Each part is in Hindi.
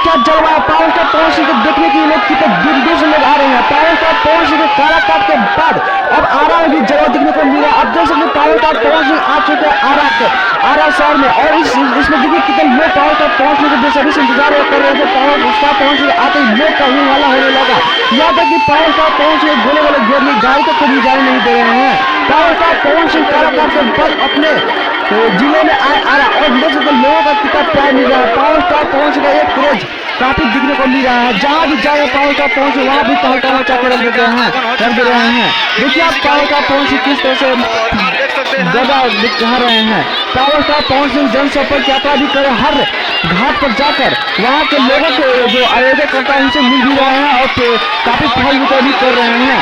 क्या जलवा है। पावर स्टार पवन सिंह को देखने के लिए लोग कितने दूर दूर से लोग आ रहे हैं। पावर स्टार पवन सिंह के काराकाट के बाद अब आरा में भी जलवा देखने को मिला। अब देख सकते हैं पावर स्टार पवन सिंह आ चुके हैं आरा शहर में, और इसमें देखिए कितने लोग पावर स्टार पवन सिंह के बेसब्री से इंतजार कर रहे थे। पावर स्टार पवन सिंह आते ही लोग का हल्ला होने लगा। यहाँ तक कि पावर स्टार पवन सिंह गोले वाले घेर लिए, गाड़ी तक कभी जाने नहीं दे रहे हैं। पावर स्टार पवन सिंह काराकाट के बाद अपने जिले में आ रहा, और देख सकते लोगों का कितना प्यार मिल रहा है। पावर स्टार पवन सिंह का एक क्रेज काफी दिखने को मिल रहा है। जहां भी जाए पावर स्टार पवन सिंह वहां भी तहलका मचा के रख दे रहे हैं। देखिए आप पावर स्टार पवन सिंह किस तरह से जगह दिखा रहे हैं। पावर स्टार पवन सिंह जनसंपर्क यात्रा भी करे, हर घाट पर जाकर वहाँ के लोगों को जो आयोजक करता है उनसे मिल भी रहे हैं और काफी पढ़ाई लिखाई भी कर रहे हैं।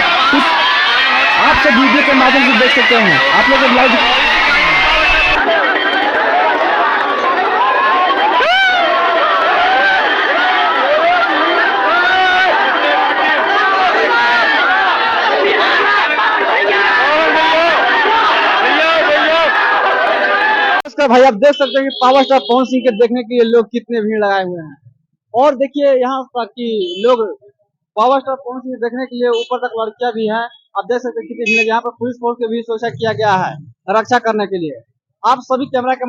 आप सब वीडियो के माध्यम से देख सकते हैं। आप लोग लाइव भाई आप देख सकते हैं कि पावर स्टार पवन सिंह के देखने के लिए लोग कितने भीड़ लगाए हुए हैं। और देखिए यहाँ तक कि लोग पावर स्टार पवन सिंह देखने के लिए ऊपर तक लड़कियां भी हैं। आप देख सकते हैं कितनी भीड़ है। यहाँ पर पुलिस फोर्स की भी सुरक्षा किया गया है रक्षा करने के लिए। आप सभी कैमरा के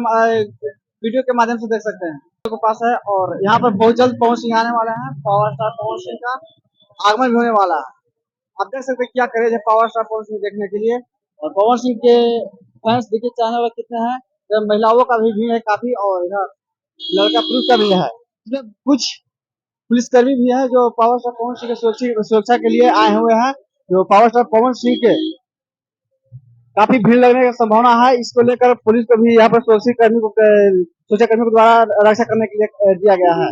वीडियो के माध्यम से देख सकते हैं के पास है, और यहाँ पर बहुत जल्द पवन सिंह आने वाले हैं। पावर स्टार पवन सिंह का आगमन भी होने वाला है। आप देख सकते हैं क्या क्रेज है पावर स्टार पवन सिंह देखने के लिए। और पवन सिंह के फैंस देखिए चाहने वाले कितने हैं। तो महिलाओं का भी भीड़ है काफी, और इधर लड़का पुरुष का भी है। इसमें कुछ पुलिसकर्मी भी है जो पावर स्टार पवन सिंह के सुरक्षा के लिए आए हुए हैं। जो पावर स्टार पवन सिंह के काफी भीड़ लगने की संभावना है। इसको लेकर पुलिस को भी यहाँ पर सुरक्षा कर्मी को द्वारा रक्षा करने के लिए दिया गया है।